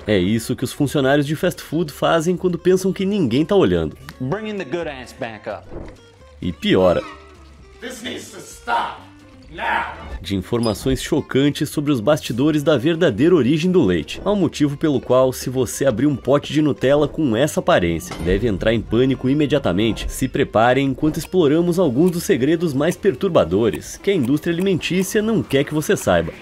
É isso que os funcionários de fast food fazem quando pensam que ninguém tá olhando. E piora. De informações chocantes sobre os bastidores da verdadeira origem do leite. Há um motivo pelo qual, se você abrir um pote de Nutella com essa aparência, deve entrar em pânico imediatamente. Se preparem enquanto exploramos alguns dos segredos mais perturbadores que a indústria alimentícia não quer que você saiba.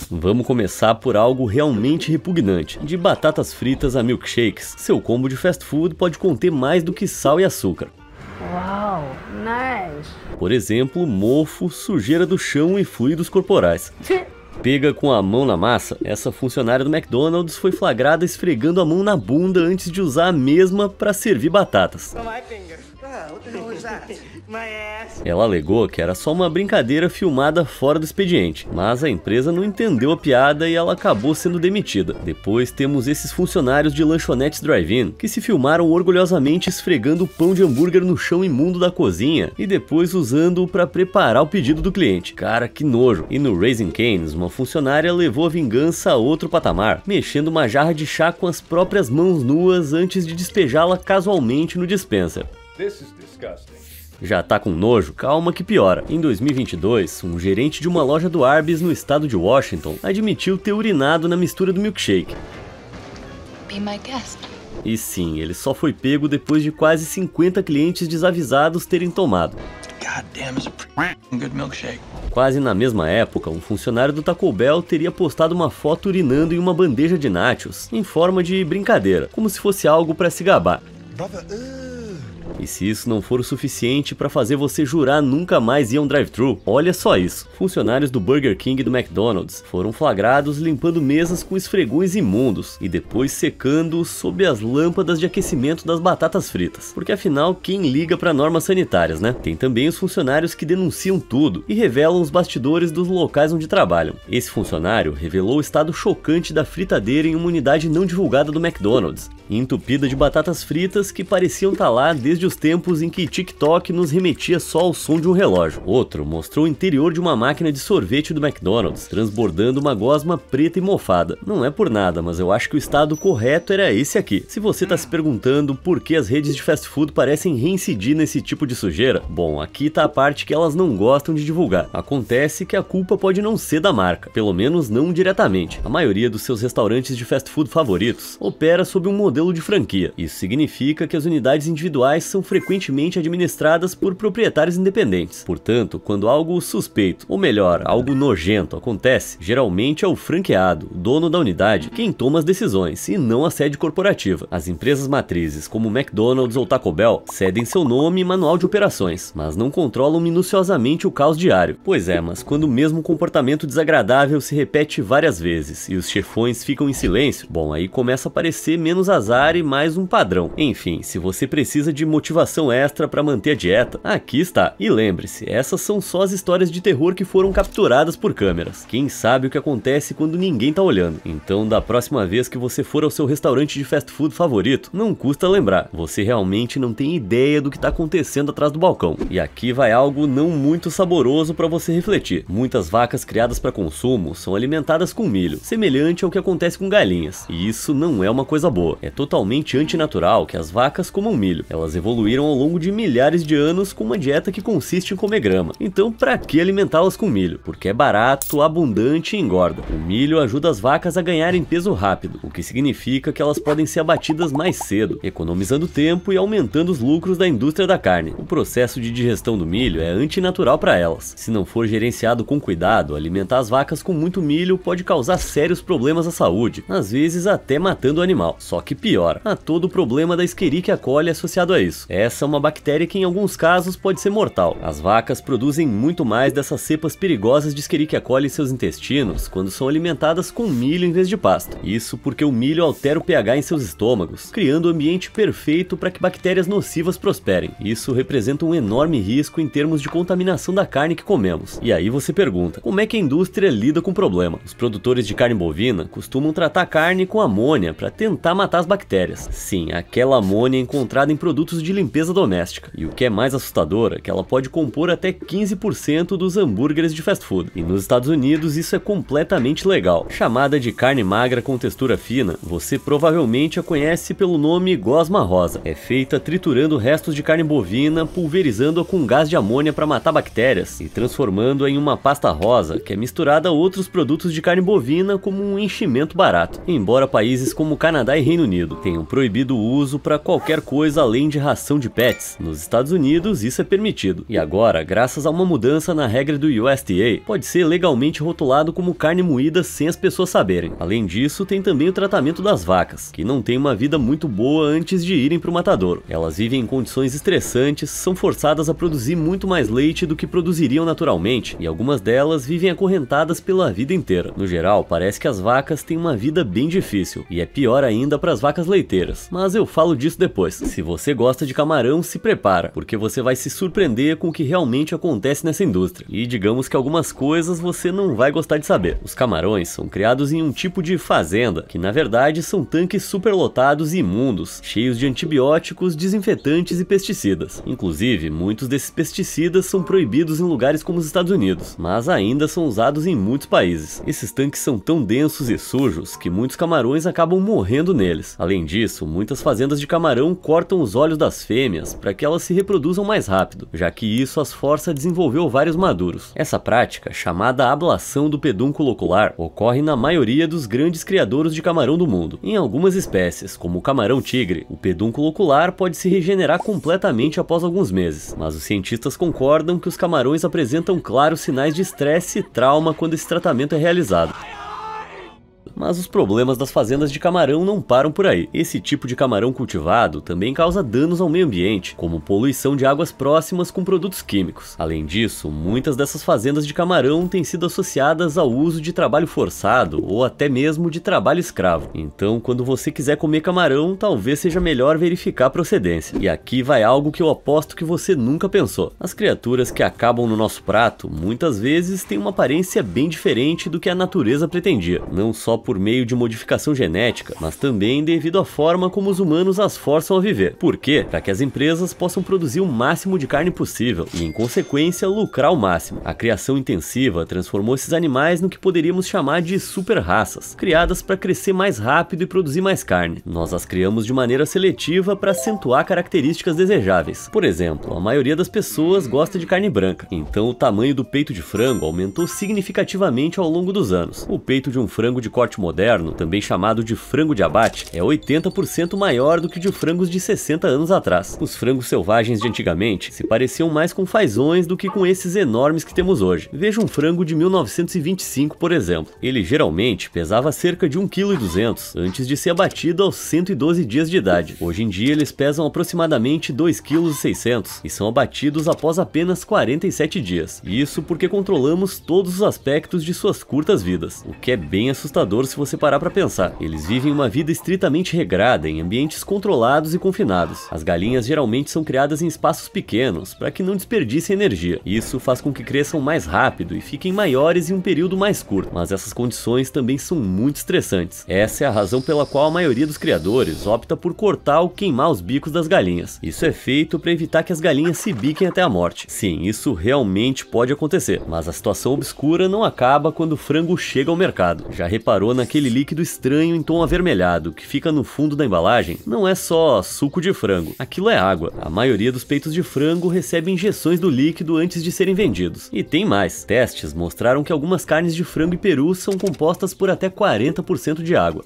Vamos começar por algo realmente repugnante. De batatas fritas a milkshakes, seu combo de fast food pode conter mais do que sal e açúcar. Wow, nice. Por exemplo, mofo, sujeira do chão e fluidos corporais. Pega com a mão na massa, essa funcionária do McDonald's foi flagrada esfregando a mão na bunda antes de usar a mesma para servir batatas. Ela alegou que era só uma brincadeira filmada fora do expediente, mas a empresa não entendeu a piada e ela acabou sendo demitida. Depois temos esses funcionários de lanchonetes drive-in que se filmaram orgulhosamente esfregando o pão de hambúrguer no chão imundo da cozinha e depois usando-o para preparar o pedido do cliente. Cara, que nojo! E no Raising Cane's, uma funcionária levou a vingança a outro patamar, mexendo uma jarra de chá com as próprias mãos nuas antes de despejá-la casualmente no dispenser. Já tá com nojo? Calma que piora. Em 2022, um gerente de uma loja do Arby's no estado de Washington admitiu ter urinado na mistura do milkshake. Be my guest. E sim, ele só foi pego depois de quase 50 clientes desavisados terem tomado. Quase na mesma época, um funcionário do Taco Bell teria postado uma foto urinando em uma bandeja de nachos, em forma de brincadeira, como se fosse algo para se gabar. E se isso não for o suficiente para fazer você jurar nunca mais ir a um drive-thru, olha só isso. Funcionários do Burger King e do McDonald's foram flagrados limpando mesas com esfregões imundos e depois secando-os sob as lâmpadas de aquecimento das batatas fritas. Porque afinal, quem liga para normas sanitárias, né? Tem também os funcionários que denunciam tudo e revelam os bastidores dos locais onde trabalham. Esse funcionário revelou o estado chocante da fritadeira em uma unidade não divulgada do McDonald's, entupida de batatas fritas que pareciam estar lá desde os tempos em que TikTok nos remetia só ao som de um relógio. Outro mostrou o interior de uma máquina de sorvete do McDonald's, transbordando uma gosma preta e mofada. Não é por nada, mas eu acho que o estado correto era esse aqui. Se você tá se perguntando por que as redes de fast food parecem reincidir nesse tipo de sujeira, bom, aqui tá a parte que elas não gostam de divulgar. Acontece que a culpa pode não ser da marca, pelo menos não diretamente. A maioria dos seus restaurantes de fast food favoritos opera sob um modelo de franquia. Isso significa que as unidades individuais são frequentemente administradas por proprietários independentes. Portanto, quando algo suspeito, ou melhor, algo nojento acontece, geralmente é o franqueado, o dono da unidade, quem toma as decisões, e não a sede corporativa. As empresas matrizes, como McDonald's ou Taco Bell, cedem seu nome e manual de operações, mas não controlam minuciosamente o caos diário. Pois é, mas quando o mesmo comportamento desagradável se repete várias vezes e os chefões ficam em silêncio, bom, aí começa a parecer menos azar e mais um padrão. Enfim, se você precisa de motivação extra para manter a dieta, aqui está. E lembre-se, essas são só as histórias de terror que foram capturadas por câmeras. Quem sabe o que acontece quando ninguém tá olhando. Então, da próxima vez que você for ao seu restaurante de fast food favorito, não custa lembrar, você realmente não tem ideia do que tá acontecendo atrás do balcão. E aqui vai algo não muito saboroso para você refletir. Muitas vacas criadas para consumo são alimentadas com milho, semelhante ao que acontece com galinhas. E isso não é uma coisa boa. É totalmente antinatural que as vacas comam milho. Elas evoluíram ao longo de milhares de anos com uma dieta que consiste em comer grama. Então, para que alimentá-las com milho? Porque é barato, abundante e engorda. O milho ajuda as vacas a ganharem peso rápido, o que significa que elas podem ser abatidas mais cedo, economizando tempo e aumentando os lucros da indústria da carne. O processo de digestão do milho é antinatural para elas. Se não for gerenciado com cuidado, alimentar as vacas com muito milho pode causar sérios problemas à saúde, às vezes até matando o animal. Só que piora, há todo o problema da Escherichia coli associado a isso. Essa é uma bactéria que em alguns casos pode ser mortal. As vacas produzem muito mais dessas cepas perigosas de Escherichia coli em seus intestinos quando são alimentadas com milho em vez de pasto. Isso porque o milho altera o pH em seus estômagos, criando o ambiente perfeito para que bactérias nocivas prosperem. Isso representa um enorme risco em termos de contaminação da carne que comemos. E aí você pergunta, como é que a indústria lida com o problema? Os produtores de carne bovina costumam tratar a carne com amônia para tentar matar as bactérias. Sim, aquela amônia encontrada em produtos de de limpeza doméstica. E o que é mais assustador é que ela pode compor até 15% dos hambúrgueres de fast food. E nos Estados Unidos isso é completamente legal. Chamada de carne magra com textura fina, você provavelmente a conhece pelo nome gosma rosa. É feita triturando restos de carne bovina, pulverizando-a com gás de amônia para matar bactérias e transformando-a em uma pasta rosa que é misturada a outros produtos de carne bovina como um enchimento barato. Embora países como Canadá e Reino Unido tenham proibido o uso para qualquer coisa além de ração de pets, nos Estados Unidos isso é permitido. E agora, graças a uma mudança na regra do USDA, pode ser legalmente rotulado como carne moída sem as pessoas saberem. Além disso, tem também o tratamento das vacas, que não tem uma vida muito boa antes de irem para o matadouro. Elas vivem em condições estressantes, são forçadas a produzir muito mais leite do que produziriam naturalmente, e algumas delas vivem acorrentadas pela vida inteira. No geral, parece que as vacas têm uma vida bem difícil, e é pior ainda para as vacas leiteiras, mas eu falo disso depois. Se você gosta de camarão, se prepara, porque você vai se surpreender com o que realmente acontece nessa indústria. E digamos que algumas coisas você não vai gostar de saber. Os camarões são criados em um tipo de fazenda, que na verdade são tanques superlotados e imundos, cheios de antibióticos, desinfetantes e pesticidas. Inclusive, muitos desses pesticidas são proibidos em lugares como os Estados Unidos, mas ainda são usados em muitos países. Esses tanques são tão densos e sujos que muitos camarões acabam morrendo neles. Além disso, muitas fazendas de camarão cortam os olhos das fêmeas para que elas se reproduzam mais rápido, já que isso as força a desenvolver ovários maduros. Essa prática, chamada ablação do pedúnculo ocular, ocorre na maioria dos grandes criadouros de camarão do mundo. Em algumas espécies, como o camarão-tigre, o pedúnculo ocular pode se regenerar completamente após alguns meses, mas os cientistas concordam que os camarões apresentam claros sinais de estresse e trauma quando esse tratamento é realizado. Mas os problemas das fazendas de camarão não param por aí. Esse tipo de camarão cultivado também causa danos ao meio ambiente, como poluição de águas próximas com produtos químicos. Além disso, muitas dessas fazendas de camarão têm sido associadas ao uso de trabalho forçado ou até mesmo de trabalho escravo. Então, quando você quiser comer camarão, talvez seja melhor verificar a procedência. E aqui vai algo que eu aposto que você nunca pensou. As criaturas que acabam no nosso prato, muitas vezes têm uma aparência bem diferente do que a natureza pretendia. Não só por meio de modificação genética, mas também devido à forma como os humanos as forçam a viver. Por quê? Para que as empresas possam produzir o máximo de carne possível e, em consequência, lucrar ao máximo. A criação intensiva transformou esses animais no que poderíamos chamar de super raças, criadas para crescer mais rápido e produzir mais carne. Nós as criamos de maneira seletiva para acentuar características desejáveis. Por exemplo, a maioria das pessoas gosta de carne branca, então o tamanho do peito de frango aumentou significativamente ao longo dos anos. O peito de um frango de corte moderno, também chamado de frango de abate, é 80% maior do que o de frangos de 60 anos atrás. Os frangos selvagens de antigamente se pareciam mais com fazões do que com esses enormes que temos hoje. Veja um frango de 1925, por exemplo. Ele geralmente pesava cerca de 1,2 kg antes de ser abatido aos 112 dias de idade. Hoje em dia eles pesam aproximadamente 2,6 kg e são abatidos após apenas 47 dias. Isso porque controlamos todos os aspectos de suas curtas vidas, o que é bem assustador se você parar para pensar. Eles vivem uma vida estritamente regrada em ambientes controlados e confinados. As galinhas geralmente são criadas em espaços pequenos para que não desperdicem energia. Isso faz com que cresçam mais rápido e fiquem maiores em um período mais curto, mas essas condições também são muito estressantes. Essa é a razão pela qual a maioria dos criadores opta por cortar ou queimar os bicos das galinhas. Isso é feito para evitar que as galinhas se biquem até a morte. Sim, isso realmente pode acontecer, mas a situação obscura não acaba quando o frango chega ao mercado. Já reparou naquele líquido estranho em tom avermelhado que fica no fundo da embalagem? Não é só suco de frango, aquilo é água. A maioria dos peitos de frango recebe injeções do líquido antes de serem vendidos. E tem mais, testes mostraram que algumas carnes de frango e peru são compostas por até 40% de água.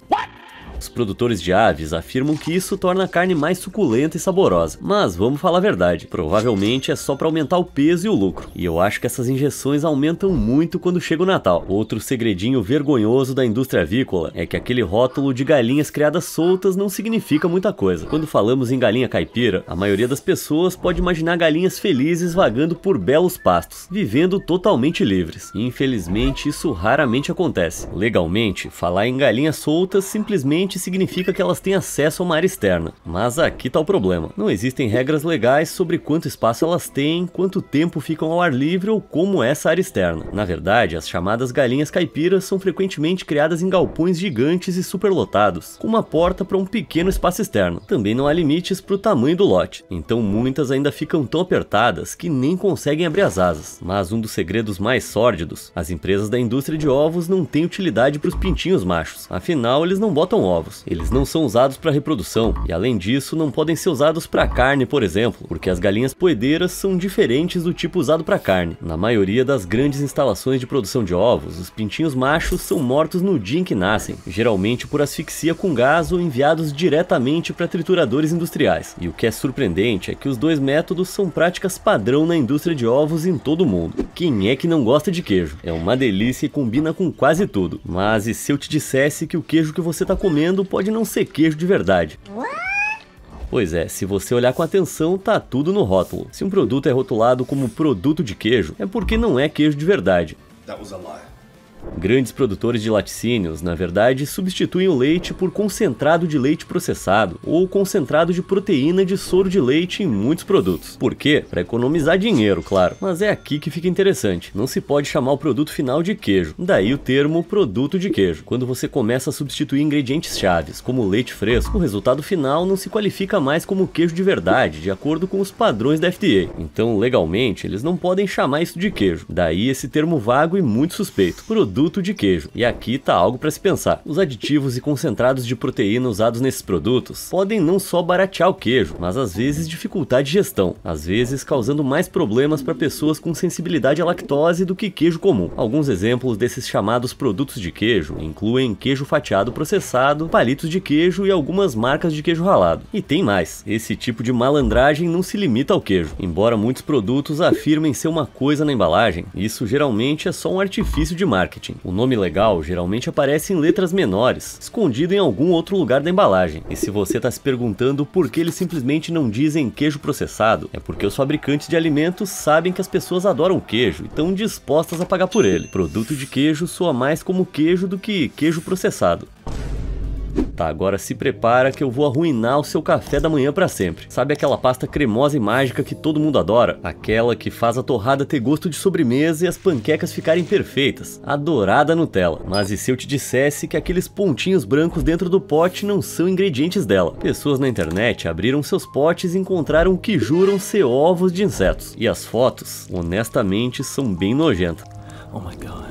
Os produtores de aves afirmam que isso torna a carne mais suculenta e saborosa. Mas vamos falar a verdade, provavelmente é só para aumentar o peso e o lucro. E eu acho que essas injeções aumentam muito quando chega o Natal. Outro segredinho vergonhoso da indústria avícola é que aquele rótulo de galinhas criadas soltas não significa muita coisa. Quando falamos em galinha caipira, a maioria das pessoas pode imaginar galinhas felizes vagando por belos pastos, vivendo totalmente livres. E infelizmente isso raramente acontece. Legalmente, falar em galinhas soltas simplesmente geralmente significa que elas têm acesso a uma área externa. Mas aqui tá o problema. Não existem regras legais sobre quanto espaço elas têm, quanto tempo ficam ao ar livre ou como é essa área externa. Na verdade, as chamadas galinhas caipiras são frequentemente criadas em galpões gigantes e superlotados, com uma porta para um pequeno espaço externo. Também não há limites para o tamanho do lote, então muitas ainda ficam tão apertadas que nem conseguem abrir as asas. Mas um dos segredos mais sórdidos, as empresas da indústria de ovos não têm utilidade para os pintinhos machos, afinal eles não botam ovos, eles não são usados para reprodução e além disso não podem ser usados para carne, por exemplo, porque as galinhas poedeiras são diferentes do tipo usado para carne. Na maioria das grandes instalações de produção de ovos, os pintinhos machos são mortos no dia em que nascem, geralmente por asfixia com gás ou enviados diretamente para trituradores industriais. E o que é surpreendente é que os dois métodos são práticas padrão na indústria de ovos em todo o mundo. Quem é que não gosta de queijo? É uma delícia e combina com quase tudo. Mas e se eu te dissesse que o queijo que você está comendo pode não ser queijo de verdade? Pois é, se você olhar com atenção, tá tudo no rótulo. Se um produto é rotulado como produto de queijo, é porque não é queijo de verdade. That was a lie. Grandes produtores de laticínios, na verdade, substituem o leite por concentrado de leite processado ou concentrado de proteína de soro de leite em muitos produtos. Por quê? Para economizar dinheiro, claro. Mas é aqui que fica interessante. Não se pode chamar o produto final de queijo. Daí o termo produto de queijo. Quando você começa a substituir ingredientes chaves, como leite fresco, o resultado final não se qualifica mais como queijo de verdade, de acordo com os padrões da FDA. Então, legalmente, eles não podem chamar isso de queijo. Daí esse termo vago e muito suspeito. Produto de queijo. E aqui tá algo para se pensar. Os aditivos e concentrados de proteína usados nesses produtos podem não só baratear o queijo, mas às vezes dificultar a digestão, às vezes causando mais problemas para pessoas com sensibilidade à lactose do que queijo comum. Alguns exemplos desses chamados produtos de queijo incluem queijo fatiado processado, palitos de queijo e algumas marcas de queijo ralado. E tem mais. Esse tipo de malandragem não se limita ao queijo. Embora muitos produtos afirmem ser uma coisa na embalagem, isso geralmente é só um artifício de marketing. O nome legal geralmente aparece em letras menores, escondido em algum outro lugar da embalagem. E se você está se perguntando por que eles simplesmente não dizem queijo processado, é porque os fabricantes de alimentos sabem que as pessoas adoram queijo e estão dispostas a pagar por ele. Produto de queijo soa mais como queijo do que queijo processado. Tá, agora se prepara que eu vou arruinar o seu café da manhã pra sempre. Sabe aquela pasta cremosa e mágica que todo mundo adora? Aquela que faz a torrada ter gosto de sobremesa e as panquecas ficarem perfeitas. Adorada Nutella. Mas e se eu te dissesse que aqueles pontinhos brancos dentro do pote não são ingredientes dela? Pessoas na internet abriram seus potes e encontraram o que juram ser ovos de insetos. E as fotos, honestamente, são bem nojentas. Oh my God.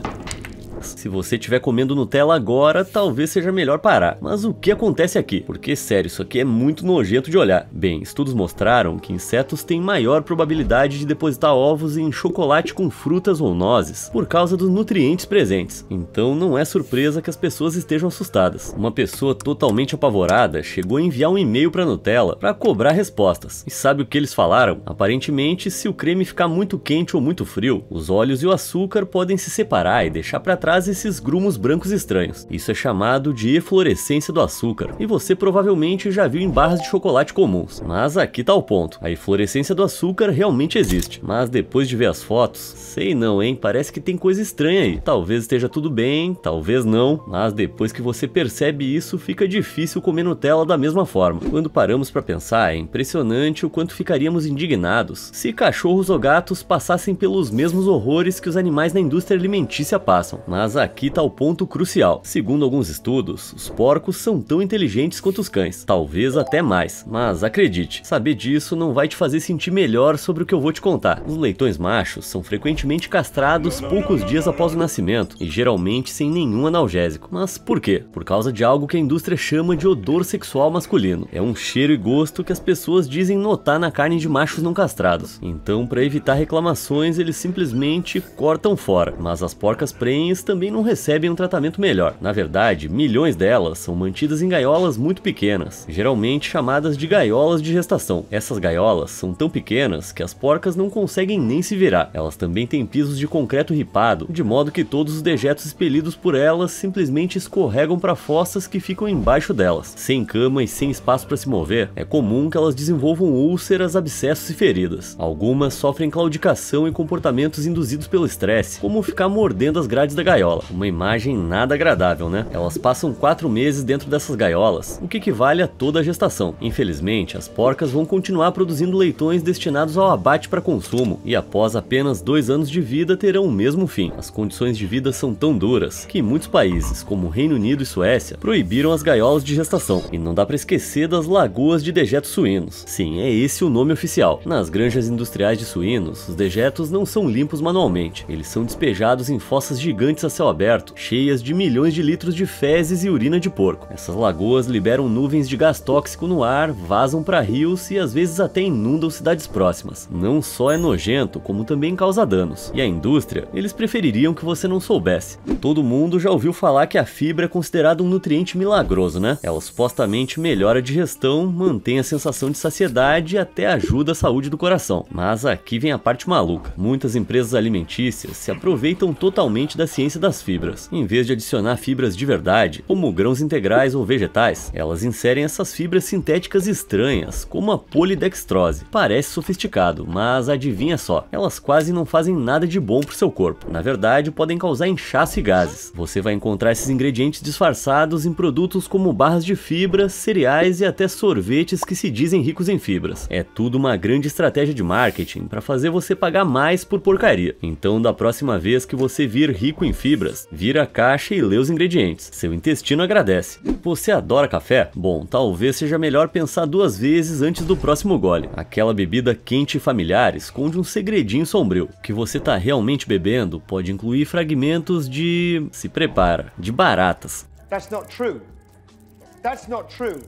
Se você estiver comendo Nutella agora, talvez seja melhor parar. Mas o que acontece aqui? Porque, sério, isso aqui é muito nojento de olhar. Bem, estudos mostraram que insetos têm maior probabilidade de depositar ovos em chocolate com frutas ou nozes, por causa dos nutrientes presentes. Então não é surpresa que as pessoas estejam assustadas. Uma pessoa totalmente apavorada chegou a enviar um e-mail para Nutella para cobrar respostas. E sabe o que eles falaram? Aparentemente, se o creme ficar muito quente ou muito frio, os óleos e o açúcar podem se separar e deixar para trás esses grumos brancos estranhos. Isso é chamado de eflorescência do açúcar, e você provavelmente já viu em barras de chocolate comuns. Mas aqui tá o ponto, a eflorescência do açúcar realmente existe, mas depois de ver as fotos, sei não, hein, parece que tem coisa estranha aí. Talvez esteja tudo bem, talvez não, mas depois que você percebe isso, fica difícil comer Nutella da mesma forma. Quando paramos pra pensar, é impressionante o quanto ficaríamos indignados se cachorros ou gatos passassem pelos mesmos horrores que os animais na indústria alimentícia passam. Mas aqui tá o ponto crucial. Segundo alguns estudos, os porcos são tão inteligentes quanto os cães, talvez até mais. Mas acredite, saber disso não vai te fazer sentir melhor sobre o que eu vou te contar. Os leitões machos são frequentemente castrados poucos dias após o nascimento, e geralmente sem nenhum analgésico. Mas por quê? Por causa de algo que a indústria chama de odor sexual masculino. É um cheiro e gosto que as pessoas dizem notar na carne de machos não castrados. Então, para evitar reclamações, eles simplesmente cortam fora. Mas as porcas prenhes também não recebem um tratamento melhor. Na verdade, milhões delas são mantidas em gaiolas muito pequenas, geralmente chamadas de gaiolas de gestação. Essas gaiolas são tão pequenas que as porcas não conseguem nem se virar. Elas também têm pisos de concreto ripado, de modo que todos os dejetos expelidos por elas simplesmente escorregam para fossas que ficam embaixo delas. Sem cama e sem espaço para se mover, é comum que elas desenvolvam úlceras, abscessos e feridas. Algumas sofrem claudicação e comportamentos induzidos pelo estresse, como ficar mordendo as grades da gaiola. gaiola. Uma imagem nada agradável, né? Elas passam 4 meses dentro dessas gaiolas, o que equivale a toda a gestação. Infelizmente, as porcas vão continuar produzindo leitões destinados ao abate para consumo, e após apenas 2 anos de vida terão o mesmo fim. As condições de vida são tão duras que muitos países, como Reino Unido e Suécia, proibiram as gaiolas de gestação. E não dá para esquecer das lagoas de dejetos suínos. Sim, é esse o nome oficial. Nas granjas industriais de suínos, os dejetos não são limpos manualmente. Eles são despejados em fossas gigantes a céu aberto, cheias de milhões de litros de fezes e urina de porco. Essas lagoas liberam nuvens de gás tóxico no ar, vazam para rios e às vezes até inundam cidades próximas. Não só é nojento, como também causa danos. E a indústria, eles prefeririam que você não soubesse. Todo mundo já ouviu falar que a fibra é considerada um nutriente milagroso, né? Ela supostamente melhora a digestão, mantém a sensação de saciedade e até ajuda a saúde do coração. Mas aqui vem a parte maluca. Muitas empresas alimentícias se aproveitam totalmente da ciência das fibras. Em vez de adicionar fibras de verdade, como grãos integrais ou vegetais, elas inserem essas fibras sintéticas estranhas, como a polidextrose. Parece sofisticado, mas adivinha só, elas quase não fazem nada de bom pro seu corpo. Na verdade, podem causar inchaço e gases. Você vai encontrar esses ingredientes disfarçados em produtos como barras de fibra, cereais e até sorvetes que se dizem ricos em fibras. É tudo uma grande estratégia de marketing para fazer você pagar mais por porcaria. Então, da próxima vez que você vir rico em fibras, vira a caixa e lê os ingredientes. Seu intestino agradece. Você adora café? Bom, talvez seja melhor pensar 2 vezes antes do próximo gole. Aquela bebida quente e familiar esconde um segredinho sombrio. O que você está realmente bebendo pode incluir fragmentos de... se prepara, de baratas. That's not true. That's not true.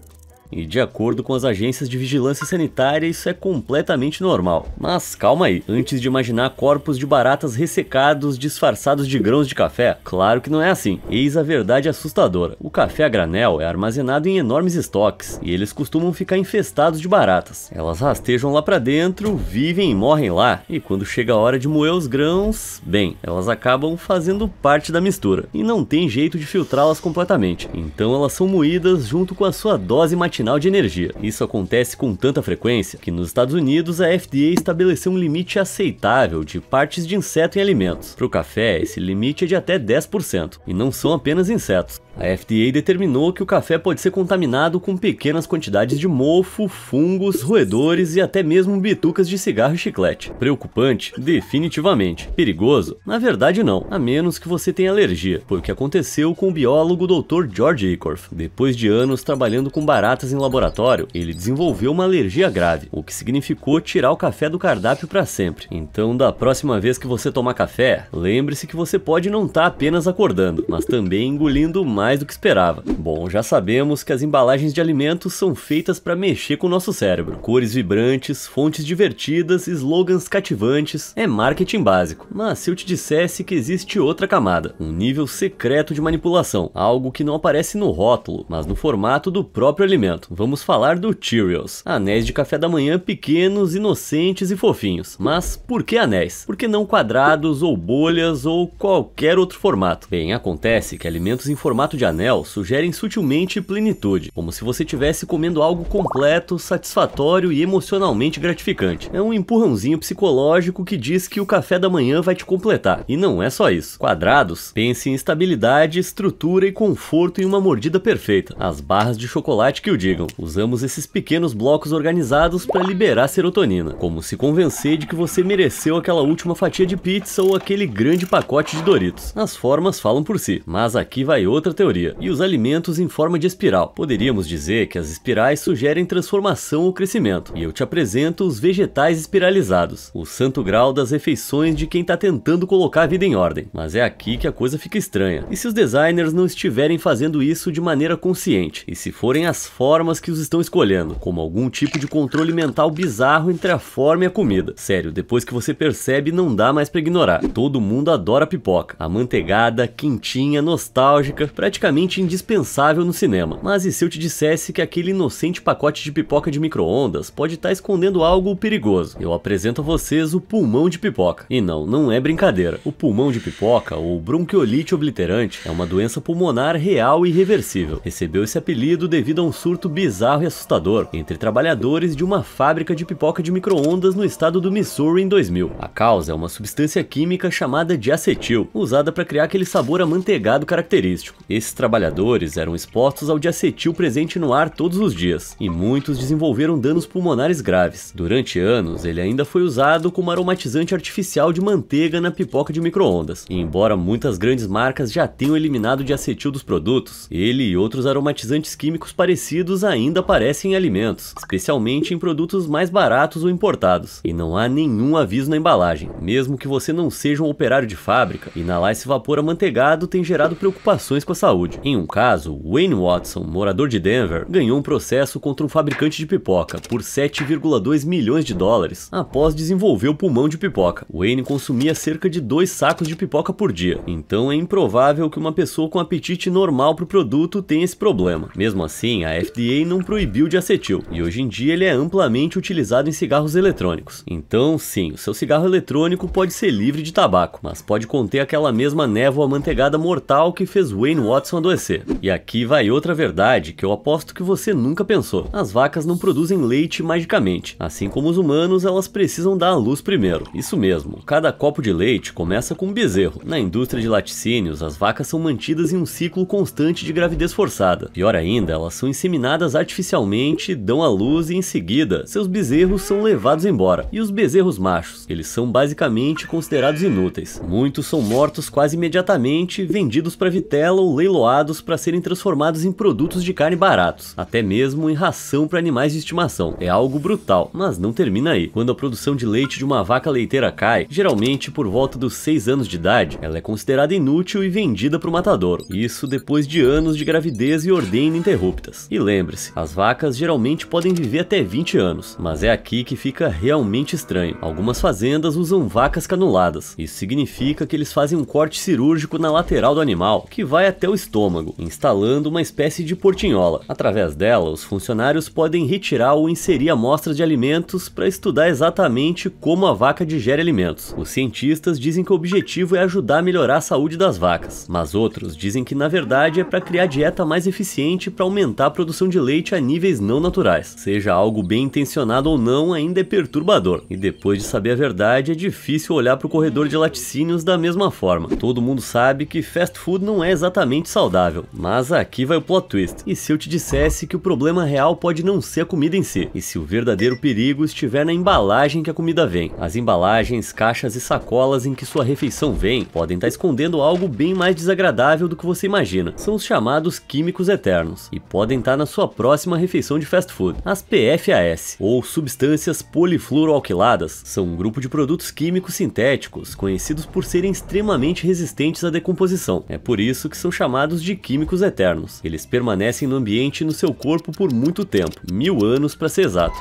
E de acordo com as agências de vigilância sanitária, isso é completamente normal. Mas calma aí, antes de imaginar corpos de baratas ressecados disfarçados de grãos de café, claro que não é assim. Eis a verdade assustadora. O café a granel é armazenado em enormes estoques, e eles costumam ficar infestados de baratas. Elas rastejam lá pra dentro, vivem e morrem lá, e quando chega a hora de moer os grãos, bem, elas acabam fazendo parte da mistura, e não tem jeito de filtrá-las completamente. Então elas são moídas junto com a sua dose matinal de energia. Isso acontece com tanta frequência que nos Estados Unidos a FDA estabeleceu um limite aceitável de partes de inseto em alimentos. Para o café, esse limite é de até 10%, e não são apenas insetos. A FDA determinou que o café pode ser contaminado com pequenas quantidades de mofo, fungos, roedores e até mesmo bitucas de cigarro e chiclete. Preocupante? Definitivamente. Perigoso? Na verdade não, a menos que você tenha alergia, foi o que aconteceu com o biólogo Dr. George Ecorf. Depois de anos trabalhando com baratas em laboratório, ele desenvolveu uma alergia grave, o que significou tirar o café do cardápio para sempre. Então, da próxima vez que você tomar café, lembre-se que você pode não estar apenas acordando, mas também engolindo mais do que esperava. Bom, já sabemos que as embalagens de alimentos são feitas para mexer com o nosso cérebro. Cores vibrantes, fontes divertidas, slogans cativantes, é marketing básico. Mas se eu te dissesse que existe outra camada, um nível secreto de manipulação, algo que não aparece no rótulo, mas no formato do próprio alimento. Vamos falar do Cheerios, anéis de café da manhã pequenos, inocentes e fofinhos. Mas por que anéis? Por que não quadrados ou bolhas ou qualquer outro formato? Bem, acontece que alimentos em formato de anel sugerem sutilmente plenitude, como se você estivesse comendo algo completo, satisfatório e emocionalmente gratificante. É um empurrãozinho psicológico que diz que o café da manhã vai te completar. E não é só isso. Quadrados, pense em estabilidade, estrutura e conforto em uma mordida perfeita. As barras de chocolate que o digam. Usamos esses pequenos blocos organizados para liberar serotonina, como se convencer de que você mereceu aquela última fatia de pizza ou aquele grande pacote de Doritos. As formas falam por si, mas aqui vai outra teoria. E os alimentos em forma de espiral. Poderíamos dizer que as espirais sugerem transformação ou crescimento. E eu te apresento os vegetais espiralizados, o santo grau das refeições de quem está tentando colocar a vida em ordem. Mas é aqui que a coisa fica estranha. E se os designers não estiverem fazendo isso de maneira consciente? E se forem as formas que os estão escolhendo, como algum tipo de controle mental bizarro entre a forma e a comida? Sério, depois que você percebe, não dá mais pra ignorar. Todo mundo adora pipoca. Amanteigada, quentinha, nostálgica, praticamente indispensável no cinema. Mas e se eu te dissesse que aquele inocente pacote de pipoca de micro-ondas pode estar escondendo algo perigoso? Eu apresento a vocês o pulmão de pipoca. E não é brincadeira. O pulmão de pipoca, ou bronquiolite obliterante, é uma doença pulmonar real e irreversível. Recebeu esse apelido devido a um surto conflito bizarro e assustador entre trabalhadores de uma fábrica de pipoca de micro-ondas no estado do Missouri em 2000. A causa é uma substância química chamada diacetil, usada para criar aquele sabor amanteigado característico. Esses trabalhadores eram expostos ao diacetil presente no ar todos os dias, e muitos desenvolveram danos pulmonares graves. Durante anos, ele ainda foi usado como aromatizante artificial de manteiga na pipoca de micro-ondas. E embora muitas grandes marcas já tenham eliminado o diacetil dos produtos, ele e outros aromatizantes químicos parecidos ainda aparecem em alimentos, especialmente em produtos mais baratos ou importados. E não há nenhum aviso na embalagem. Mesmo que você não seja um operário de fábrica, inalar esse vapor amanteigado tem gerado preocupações com a saúde. Em um caso, Wayne Watson, morador de Denver, ganhou um processo contra um fabricante de pipoca por 7,2 milhões de dólares após desenvolver o pulmão de pipoca. Wayne consumia cerca de 2 sacos de pipoca por dia, então é improvável que uma pessoa com apetite normal para o produto tenha esse problema. Mesmo assim, a FDA não proibiu o diacetil, e hoje em dia ele é amplamente utilizado em cigarros eletrônicos. Então sim, o seu cigarro eletrônico pode ser livre de tabaco, mas pode conter aquela mesma névoa amanteigada mortal que fez Wayne Watson adoecer. E aqui vai outra verdade que eu aposto que você nunca pensou. As vacas não produzem leite magicamente. Assim como os humanos, elas precisam dar à luz primeiro. Isso mesmo, cada copo de leite começa com um bezerro. Na indústria de laticínios, as vacas são mantidas em um ciclo constante de gravidez forçada. Pior ainda, elas são inseminadas artificialmente, dão à luz e em seguida, seus bezerros são levados embora. E os bezerros machos? Eles são basicamente considerados inúteis. Muitos são mortos quase imediatamente, vendidos para vitela ou leiloados para serem transformados em produtos de carne baratos, até mesmo em ração para animais de estimação. É algo brutal, mas não termina aí. Quando a produção de leite de uma vaca leiteira cai, geralmente por volta dos 6 anos de idade, ela é considerada inútil e vendida para o matadouro. Isso depois de anos de gravidez e ordenha ininterruptas. E lembre-se, as vacas geralmente podem viver até 20 anos, mas é aqui que fica realmente estranho. Algumas fazendas usam vacas canuladas. Isso significa que eles fazem um corte cirúrgico na lateral do animal, que vai até o estômago, instalando uma espécie de portinhola. Através dela, os funcionários podem retirar ou inserir amostras de alimentos para estudar exatamente como a vaca digere alimentos. Os cientistas dizem que o objetivo é ajudar a melhorar a saúde das vacas, mas outros dizem que na verdade é para criar dieta mais eficiente para aumentar a produção de leite a níveis não naturais. Seja algo bem intencionado ou não, ainda é perturbador. E depois de saber a verdade, é difícil olhar para o corredor de laticínios da mesma forma. Todo mundo sabe que fast food não é exatamente saudável, mas aqui vai o plot twist. E se eu te dissesse que o problema real pode não ser a comida em si, e se o verdadeiro perigo estiver na embalagem que a comida vem? As embalagens, caixas e sacolas em que sua refeição vem podem estar escondendo algo bem mais desagradável do que você imagina. São os chamados químicos eternos, e podem estar na sua próxima refeição de fast food. As PFAS, ou substâncias polifluoroalquiladas, são um grupo de produtos químicos sintéticos conhecidos por serem extremamente resistentes à decomposição. É por isso que são chamados de químicos eternos. Eles permanecem no ambiente e no seu corpo por muito tempo, 1000 anos para ser exato.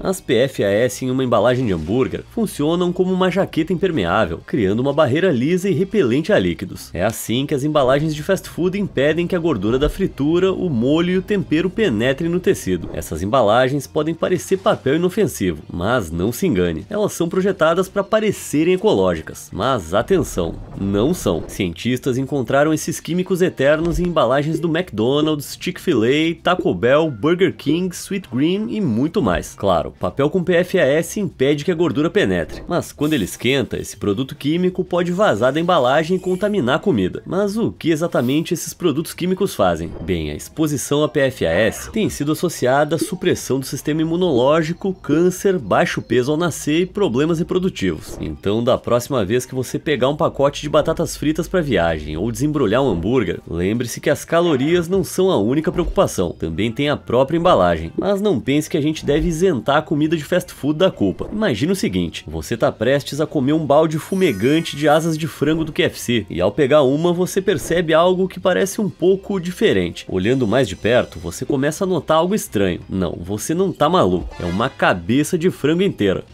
As PFAS em uma embalagem de hambúrguer funcionam como uma jaqueta impermeável, criando uma barreira lisa e repelente a líquidos. É assim que as embalagens de fast food impedem que a gordura da fritura, o molho e o tempero penetrem no tecido. Essas embalagens podem parecer papel inofensivo, mas não se engane, elas são projetadas para parecerem ecológicas. Mas atenção, não são. Cientistas encontraram esses químicos eternos em embalagens do McDonald's, Chick-fil-A, Taco Bell, Burger King, Sweet Green e muito mais. Claro, papel com PFAS impede que a gordura penetre, mas quando ele esquenta, esse produto químico pode vazar da embalagem e contaminar a comida. Mas o que exatamente esses produtos químicos fazem? Bem, a exposição a PFAS tem sido associada à supressão do sistema imunológico, câncer, baixo peso ao nascer e problemas reprodutivos. Então, da próxima vez que você pegar um pacote de batatas fritas para viagem ou desembrulhar um hambúrguer, lembre-se que as calorias não são a única preocupação, também tem a própria embalagem. Mas não pense que a gente deve isentar a comida de fast food da culpa. Imagina o seguinte, você tá prestes a comer um balde fumegante de asas de frango do KFC, e ao pegar uma você percebe algo que parece um pouco diferente. Olhando mais de perto, você começa a notar algo estranho. Não, você não tá maluco, é uma cabeça de frango inteira.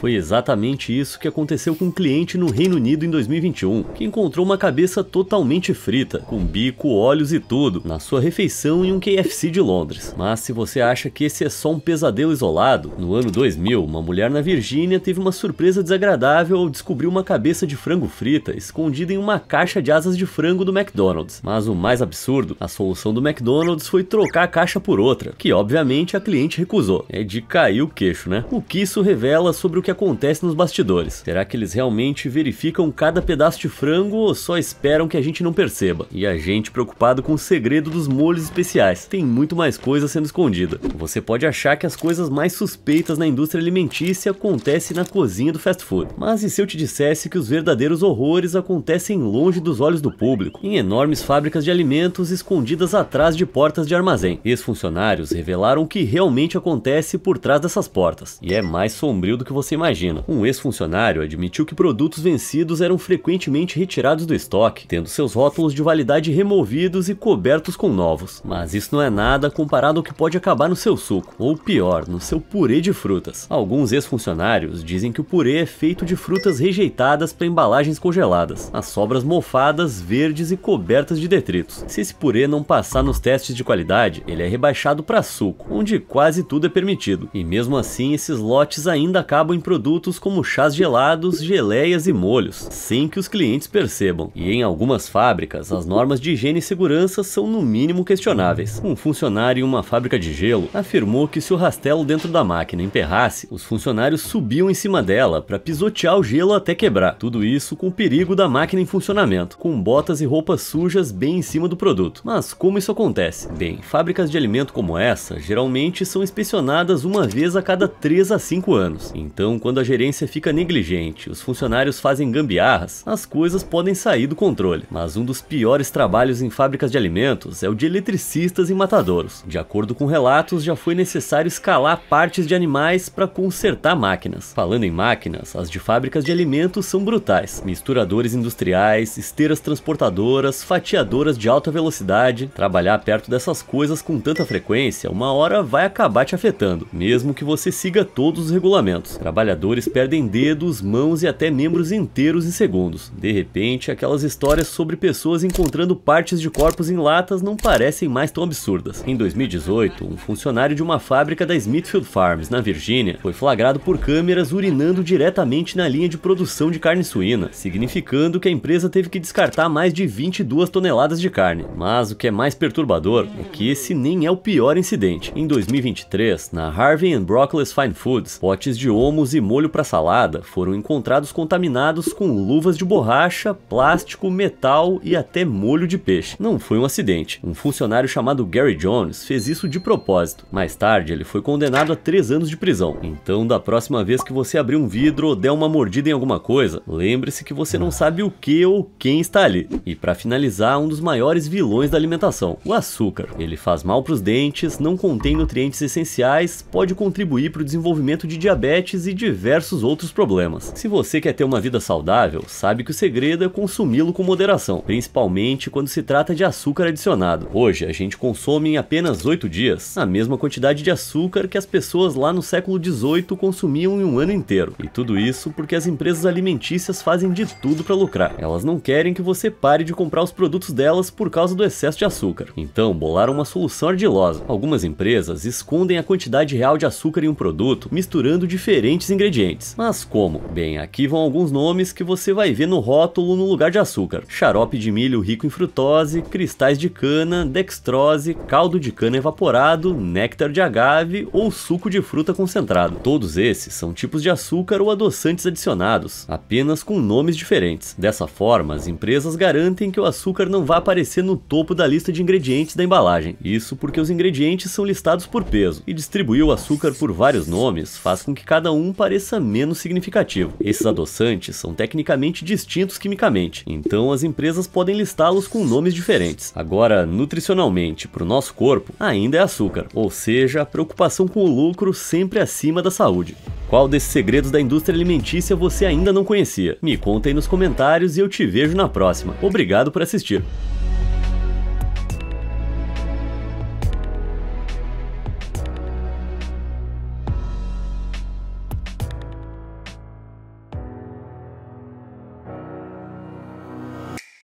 Foi exatamente isso que aconteceu com um cliente no Reino Unido em 2021, que encontrou uma cabeça totalmente frita, com bico, olhos e tudo, na sua refeição em um KFC de Londres. Mas se você acha que esse é só um pesadelo isolado, no ano 2000, uma mulher na Virgínia teve uma surpresa desagradável ao descobrir uma cabeça de frango frita escondida em uma caixa de asas de frango do McDonald's. Mas o mais absurdo, a solução do McDonald's foi trocar a caixa por outra, que obviamente a cliente recusou. É de cair o queixo, né? O que isso revela sobre o que acontece nos bastidores? Será que eles realmente verificam cada pedaço de frango ou só esperam que a gente não perceba? E a gente preocupado com o segredo dos molhos especiais. Tem muito mais coisa sendo escondida. Você pode achar que as coisas mais suspeitas na indústria alimentícia acontecem na cozinha do fast food. Mas e se eu te dissesse que os verdadeiros horrores acontecem longe dos olhos do público, em enormes fábricas de alimentos escondidas atrás de portas de armazém? Ex-funcionários revelaram o que realmente acontece por trás dessas portas. E é mais sombrio do que você imagina. Um ex-funcionário admitiu que produtos vencidos eram frequentemente retirados do estoque, tendo seus rótulos de validade removidos e cobertos com novos. Mas isso não é nada comparado ao que pode acabar no seu suco, ou pior, no seu purê de frutas. Alguns ex-funcionários dizem que o purê é feito de frutas rejeitadas para embalagens congeladas, as sobras mofadas, verdes e cobertas de detritos. Se esse purê não passar nos testes de qualidade, ele é rebaixado para suco, onde quase tudo é permitido. E mesmo assim, esses lotes ainda acabam em produtos como chás gelados, geleias e molhos, sem que os clientes percebam. E em algumas fábricas, as normas de higiene e segurança são no mínimo questionáveis. Um funcionário em uma fábrica de gelo afirmou que se o rastelo dentro da máquina emperrasse, os funcionários subiam em cima dela para pisotear o gelo até quebrar. Tudo isso com o perigo da máquina em funcionamento, com botas e roupas sujas bem em cima do produto. Mas como isso acontece? Bem, fábricas de alimento como essa geralmente são inspecionadas uma vez a cada 3 a 5 anos. Então, quando a gerência fica negligente, os funcionários fazem gambiarras, as coisas podem sair do controle. Mas um dos piores trabalhos em fábricas de alimentos é o de eletricistas e matadouros. De acordo com relatos, já foi necessário escalar partes de animais para consertar máquinas. Falando em máquinas, as de fábricas de alimentos são brutais. Misturadores industriais, esteiras transportadoras, fatiadoras de alta velocidade. Trabalhar perto dessas coisas com tanta frequência, uma hora vai acabar te afetando, mesmo que você siga todos os regulamentos. Trabalhadores perdem dedos, mãos e até membros inteiros em segundos. De repente, aquelas histórias sobre pessoas encontrando partes de corpos em latas não parecem mais tão absurdas. Em 2018, um funcionário de uma fábrica da Smithfield Farms, na Virgínia, foi flagrado por câmeras urinando diretamente na linha de produção de carne suína, significando que a empresa teve que descartar mais de 22 toneladas de carne. Mas o que é mais perturbador é que esse nem é o pior incidente. Em 2023, na Harvey & Broccoli's Fine Foods, potes de hummus e molho para salada foram encontrados contaminados com luvas de borracha, plástico, metal e até molho de peixe. Não foi um acidente. Um funcionário chamado Gary Jones fez isso de propósito. Mais tarde, ele foi condenado a 3 anos de prisão. Então, da próxima vez que você abrir um vidro ou der uma mordida em alguma coisa, lembre-se que você não sabe o que ou quem está ali. E para finalizar, um dos maiores vilões da alimentação, o açúcar. Ele faz mal para os dentes, não contém nutrientes essenciais, pode contribuir para o desenvolvimento de diabetes e diversos outros problemas. Se você quer ter uma vida saudável, sabe que o segredo é consumi-lo com moderação, principalmente quando se trata de açúcar adicionado. Hoje, a gente consome em apenas 8 dias a mesma quantidade de açúcar que as pessoas lá no século XVIII consumiam em um ano inteiro. E tudo isso porque as empresas alimentícias fazem de tudo para lucrar. Elas não querem que você pare de comprar os produtos delas por causa do excesso de açúcar. Então, bolaram uma solução ardilosa. Algumas empresas escondem a quantidade real de açúcar em um produto, misturando diferentes ingredientes. Mas como? Bem, aqui vão alguns nomes que você vai ver no rótulo no lugar de açúcar: xarope de milho rico em frutose, cristais de cana, dextrose, caldo de cana evaporado, néctar de agave ou suco de fruta concentrado. Todos esses são tipos de açúcar ou adoçantes adicionados, apenas com nomes diferentes. Dessa forma, as empresas garantem que o açúcar não vai aparecer no topo da lista de ingredientes da embalagem. Isso porque os ingredientes são listados por peso, e distribuir o açúcar por vários nomes faz com que cada um pareça menos significativo. Esses adoçantes são tecnicamente distintos quimicamente, então as empresas podem listá-los com nomes diferentes. Agora, nutricionalmente, para o nosso corpo, ainda é açúcar, ou seja, a preocupação com o lucro sempre acima da saúde. Qual desses segredos da indústria alimentícia você ainda não conhecia? Me conta aí nos comentários e eu te vejo na próxima. Obrigado por assistir.